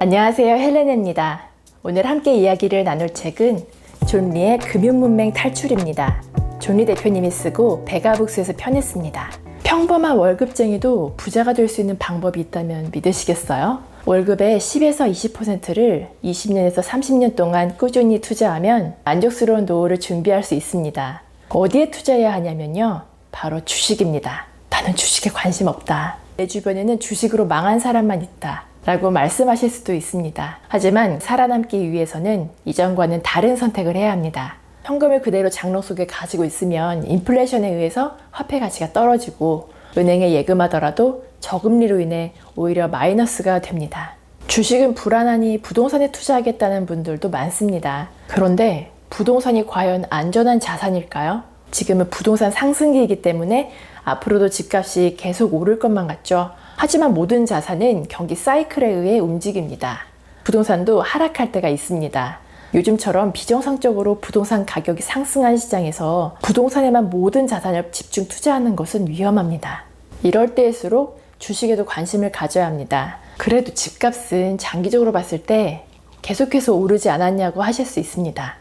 안녕하세요, 헬레네입니다. 오늘 함께 이야기를 나눌 책은 존 리의 금융문맹 탈출입니다. 존 리 대표님이 쓰고 베가북스에서 편했습니다. 평범한 월급쟁이도 부자가 될 수 있는 방법이 있다면 믿으시겠어요? 월급의 10에서 20%를 20년에서 30년 동안 꾸준히 투자하면 만족스러운 노후를 준비할 수 있습니다. 어디에 투자해야 하냐면요, 바로 주식입니다. 나는 주식에 관심 없다. 내 주변에는 주식으로 망한 사람만 있다. 라고 말씀하실 수도 있습니다. 하지만 살아남기 위해서는 이전과는 다른 선택을 해야 합니다. 현금을 그대로 장롱 속에 가지고 있으면 인플레이션에 의해서 화폐 가치가 떨어지고 은행에 예금하더라도 저금리로 인해 오히려 마이너스가 됩니다. 주식은 불안하니 부동산에 투자하겠다는 분들도 많습니다. 그런데 부동산이 과연 안전한 자산일까요? 지금은 부동산 상승기이기 때문에 앞으로도 집값이 계속 오를 것만 같죠. 하지만 모든 자산은 경기 사이클에 의해 움직입니다. 부동산도 하락할 때가 있습니다. 요즘처럼 비정상적으로 부동산 가격이 상승한 시장에서 부동산에만 모든 자산을 집중 투자하는 것은 위험합니다. 이럴 때일수록 주식에도 관심을 가져야 합니다. 그래도 집값은 장기적으로 봤을 때 계속해서 오르지 않았냐고 하실 수 있습니다.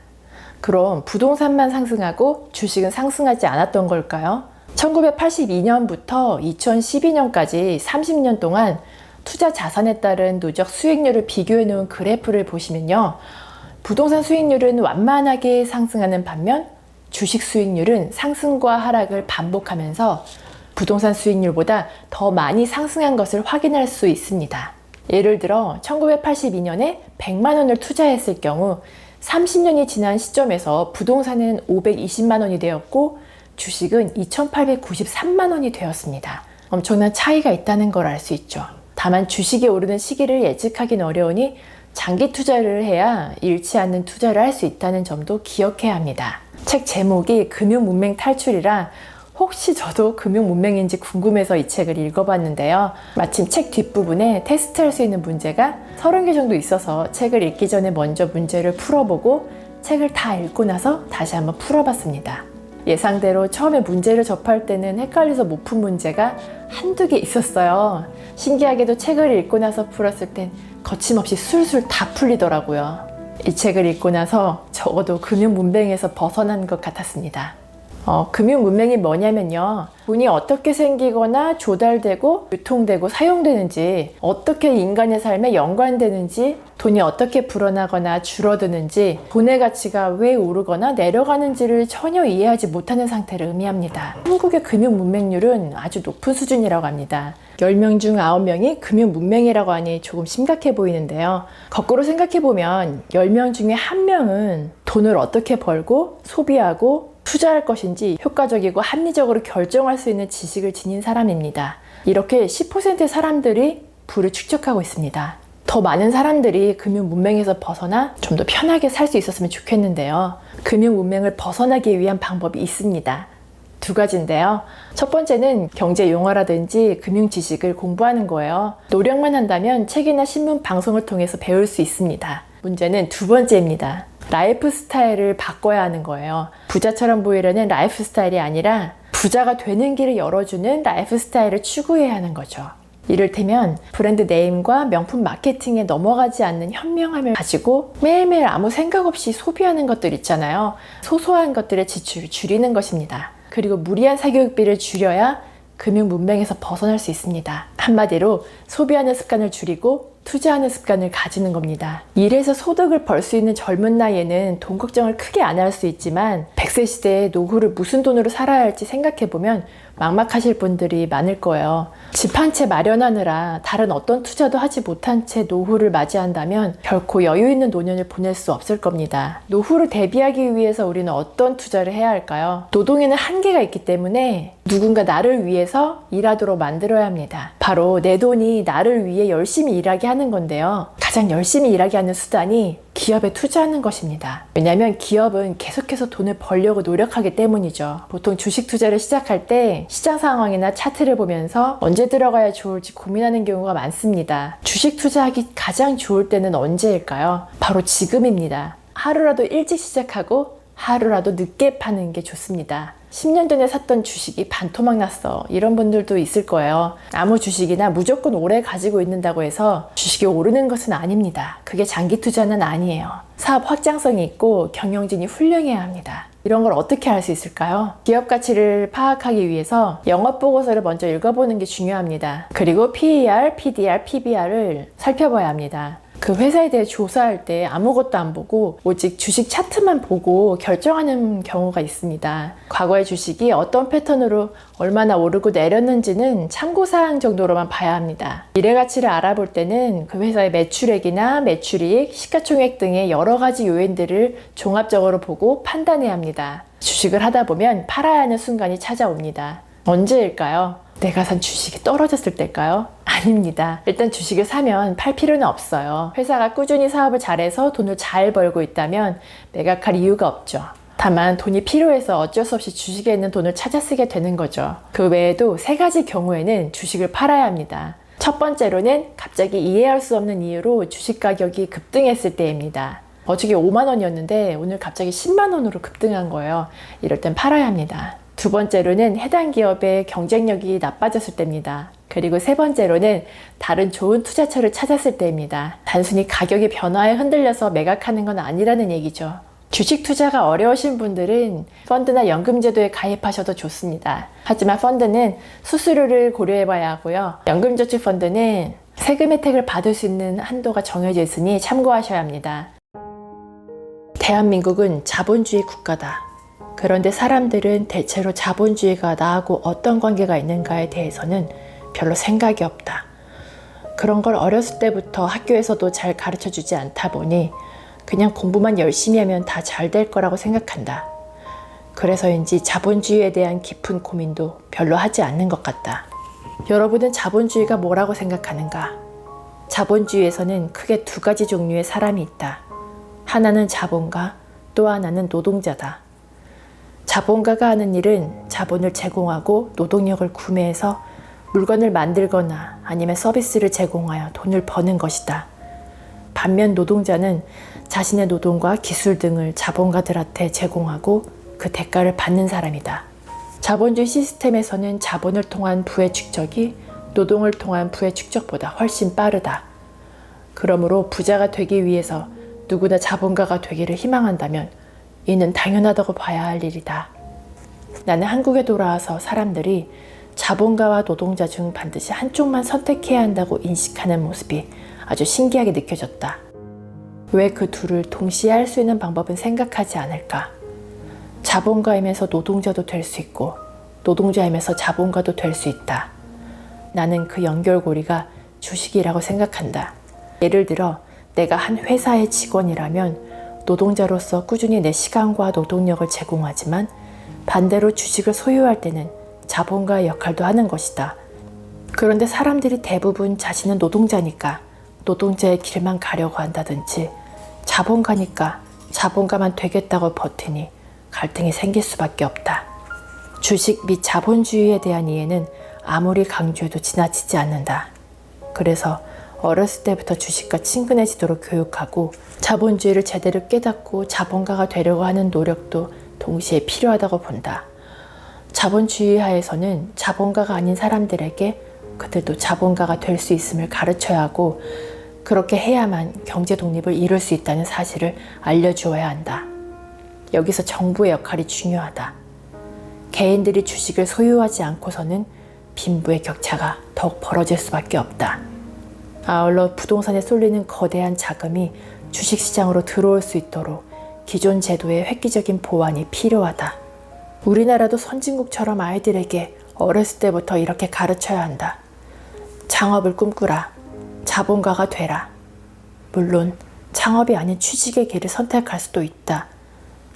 그럼 부동산만 상승하고 주식은 상승하지 않았던 걸까요? 1982년부터 2012년까지 30년 동안 투자 자산에 따른 누적 수익률을 비교해 놓은 그래프를 보시면요, 부동산 수익률은 완만하게 상승하는 반면 주식 수익률은 상승과 하락을 반복하면서 부동산 수익률보다 더 많이 상승한 것을 확인할 수 있습니다. 예를 들어 1982년에 100만 원을 투자했을 경우 30년이 지난 시점에서 부동산은 520만 원이 되었고 주식은 2,893만 원이 되었습니다. 엄청난 차이가 있다는 걸 알 수 있죠. 다만 주식이 오르는 시기를 예측하기는 어려우니 장기 투자를 해야 잃지 않는 투자를 할 수 있다는 점도 기억해야 합니다. 책 제목이 금융문맹 탈출이라 혹시 저도 금융문맹인지 궁금해서 이 책을 읽어봤는데요. 마침 책 뒷부분에 테스트할 수 있는 문제가 30개 정도 있어서 책을 읽기 전에 먼저 문제를 풀어보고 책을 다 읽고 나서 다시 한번 풀어봤습니다. 예상대로 처음에 문제를 접할 때는 헷갈려서 못 푼 문제가 한두 개 있었어요. 신기하게도 책을 읽고 나서 풀었을 땐 거침없이 술술 다 풀리더라고요. 이 책을 읽고 나서 적어도 금융문맹에서 벗어난 것 같았습니다. 금융문맹이 뭐냐면요, 돈이 어떻게 생기거나 조달되고 유통되고 사용되는지, 어떻게 인간의 삶에 연관되는지, 돈이 어떻게 불어나거나 줄어드는지, 돈의 가치가 왜 오르거나 내려가는지를 전혀 이해하지 못하는 상태를 의미합니다. 한국의 금융문맹률은 아주 높은 수준이라고 합니다. 10명 중 9명이 금융문맹이라고 하니 조금 심각해 보이는데요. 거꾸로 생각해보면 10명 중에 1명은 돈을 어떻게 벌고 소비하고 투자할 것인지 효과적이고 합리적으로 결정할 수 있는 지식을 지닌 사람입니다. 이렇게 10%의 사람들이 부를 축적하고 있습니다. 더 많은 사람들이 금융문맹에서 벗어나 좀 더 편하게 살 수 있었으면 좋겠는데요. 금융문맹을 벗어나기 위한 방법이 있습니다. 2가지인데요. 첫 번째는 경제 용어라든지 금융 지식을 공부하는 거예요. 노력만 한다면 책이나 신문, 방송을 통해서 배울 수 있습니다. 문제는 2번째입니다. 라이프 스타일을 바꿔야 하는 거예요. 부자처럼 보이려는 라이프 스타일이 아니라 부자가 되는 길을 열어주는 라이프 스타일을 추구해야 하는 거죠. 이를테면 브랜드 네임과 명품 마케팅에 넘어가지 않는 현명함을 가지고 매일매일 아무 생각 없이 소비하는 것들 있잖아요. 소소한 것들의 지출을 줄이는 것입니다. 그리고 무리한 사교육비를 줄여야 금융문맹에서 벗어날 수 있습니다. 한마디로 소비하는 습관을 줄이고 투자하는 습관을 가지는 겁니다. 일해서 소득을 벌 수 있는 젊은 나이에는 돈 걱정을 크게 안 할 수 있지만 100세 시대에 노후를 무슨 돈으로 살아야 할지 생각해보면 막막하실 분들이 많을 거예요. 집 한 채 마련하느라 다른 어떤 투자도 하지 못한 채 노후를 맞이한다면 결코 여유 있는 노년을 보낼 수 없을 겁니다. 노후를 대비하기 위해서 우리는 어떤 투자를 해야 할까요? 노동에는 한계가 있기 때문에 누군가 나를 위해서 일하도록 만들어야 합니다. 바로 내 돈이 나를 위해 열심히 일하게 하는 건데요. 가장 열심히 일하게 하는 수단이 기업에 투자하는 것입니다. 왜냐하면 기업은 계속해서 돈을 벌려고 노력하기 때문이죠. 보통 주식 투자를 시작할 때 시장 상황이나 차트를 보면서 언제 들어가야 좋을지 고민하는 경우가 많습니다. 주식 투자하기 가장 좋을 때는 언제일까요? 바로 지금입니다. 하루라도 일찍 시작하고 하루라도 늦게 파는 게 좋습니다. 10년 전에 샀던 주식이 반토막 났어. 이런 분들도 있을 거예요. 아무 주식이나 무조건 오래 가지고 있는다고 해서 주식이 오르는 것은 아닙니다. 그게 장기 투자는 아니에요. 사업 확장성이 있고 경영진이 훌륭해야 합니다. 이런 걸 어떻게 알 수 있을까요? 기업 가치를 파악하기 위해서 영업 보고서를 먼저 읽어보는 게 중요합니다. 그리고 PER, PDR, PBR을 살펴봐야 합니다. 그 회사에 대해 조사할 때 아무것도 안 보고 오직 주식 차트만 보고 결정하는 경우가 있습니다. 과거의 주식이 어떤 패턴으로 얼마나 오르고 내렸는지는 참고사항 정도로만 봐야 합니다. 미래 가치를 알아볼 때는 그 회사의 매출액이나 매출이익, 시가총액 등의 여러 가지 요인들을 종합적으로 보고 판단해야 합니다. 주식을 하다 보면 팔아야 하는 순간이 찾아옵니다. 언제일까요? 내가 산 주식이 떨어졌을 때일까요? 아닙니다. 일단 주식을 사면 팔 필요는 없어요. 회사가 꾸준히 사업을 잘해서 돈을 잘 벌고 있다면 매각할 이유가 없죠. 다만 돈이 필요해서 어쩔 수 없이 주식에 있는 돈을 찾아 쓰게 되는 거죠. 그 외에도 3가지 경우에는 주식을 팔아야 합니다. 첫 번째로는 갑자기 이해할 수 없는 이유로 주식 가격이 급등했을 때입니다. 어저께 5만 원이었는데 오늘 갑자기 10만 원으로 급등한 거예요. 이럴 땐 팔아야 합니다. 두 번째로는 해당 기업의 경쟁력이 나빠졌을 때입니다. 그리고 세 번째로는 다른 좋은 투자처를 찾았을 때입니다. 단순히 가격의 변화에 흔들려서 매각하는 건 아니라는 얘기죠. 주식 투자가 어려우신 분들은 펀드나 연금제도에 가입하셔도 좋습니다. 하지만 펀드는 수수료를 고려해 봐야 하고요. 연금저축펀드는 세금 혜택을 받을 수 있는 한도가 정해져 있으니 참고하셔야 합니다. 대한민국은 자본주의 국가다. 그런데 사람들은 대체로 자본주의가 나하고 어떤 관계가 있는가에 대해서는 별로 생각이 없다. 그런 걸 어렸을 때부터 학교에서도 잘 가르쳐 주지 않다 보니 그냥 공부만 열심히 하면 다 잘 될 거라고 생각한다. 그래서인지 자본주의에 대한 깊은 고민도 별로 하지 않는 것 같다. 여러분은 자본주의가 뭐라고 생각하는가? 자본주의에서는 크게 2가지 종류의 사람이 있다. 하나는 자본가, 또 하나는 노동자다. 자본가가 하는 일은 자본을 제공하고 노동력을 구매해서 물건을 만들거나 아니면 서비스를 제공하여 돈을 버는 것이다. 반면 노동자는 자신의 노동과 기술 등을 자본가들한테 제공하고 그 대가를 받는 사람이다. 자본주의 시스템에서는 자본을 통한 부의 축적이 노동을 통한 부의 축적보다 훨씬 빠르다. 그러므로 부자가 되기 위해서 누구나 자본가가 되기를 희망한다면 이는 당연하다고 봐야 할 일이다. 나는 한국에 돌아와서 사람들이 자본가와 노동자 중 반드시 한쪽만 선택해야 한다고 인식하는 모습이 아주 신기하게 느껴졌다. 왜 그 둘을 동시에 할 수 있는 방법은 생각하지 않을까? 자본가이면서 노동자도 될 수 있고 노동자이면서 자본가도 될 수 있다. 나는 그 연결고리가 주식이라고 생각한다. 예를 들어 내가 한 회사의 직원이라면 노동자로서 꾸준히 내 시간과 노동력을 제공하지만 반대로 주식을 소유할 때는 자본가의 역할도 하는 것이다. 그런데 사람들이 대부분 자신은 노동자니까 노동자의 길만 가려고 한다든지 자본가니까 자본가만 되겠다고 버티니 갈등이 생길 수밖에 없다. 주식 및 자본주의에 대한 이해는 아무리 강조해도 지나치지 않는다. 그래서 어렸을 때부터 주식과 친근해지도록 교육하고 자본주의를 제대로 깨닫고 자본가가 되려고 하는 노력도 동시에 필요하다고 본다. 자본주의 하에서는 자본가가 아닌 사람들에게 그들도 자본가가 될 수 있음을 가르쳐야 하고 그렇게 해야만 경제 독립을 이룰 수 있다는 사실을 알려주어야 한다. 여기서 정부의 역할이 중요하다. 개인들이 주식을 소유하지 않고서는 빈부의 격차가 더욱 벌어질 수밖에 없다. 아울러 부동산에 쏠리는 거대한 자금이 주식시장으로 들어올 수 있도록 기존 제도의 획기적인 보완이 필요하다. 우리나라도 선진국처럼 아이들에게 어렸을 때부터 이렇게 가르쳐야 한다. 창업을 꿈꾸라. 자본가가 되라. 물론 창업이 아닌 취직의 길을 선택할 수도 있다.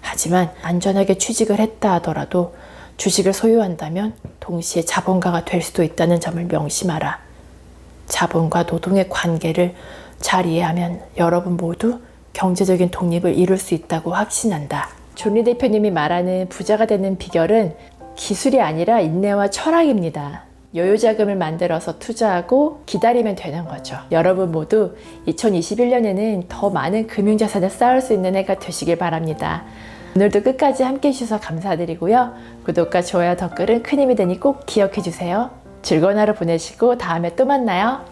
하지만 안전하게 취직을 했다 하더라도 주식을 소유한다면 동시에 자본가가 될 수도 있다는 점을 명심하라. 자본과 노동의 관계를 잘 이해하면 여러분 모두 경제적인 독립을 이룰 수 있다고 확신한다. 존리 대표님이 말하는 부자가 되는 비결은 기술이 아니라 인내와 철학입니다. 여유자금을 만들어서 투자하고 기다리면 되는 거죠. 여러분 모두 2021년에는 더 많은 금융자산을 쌓을 수 있는 해가 되시길 바랍니다. 오늘도 끝까지 함께 해주셔서 감사드리고요. 구독과 좋아요, 댓글은 큰 힘이 되니 꼭 기억해주세요. 즐거운 하루 보내시고 다음에 또 만나요.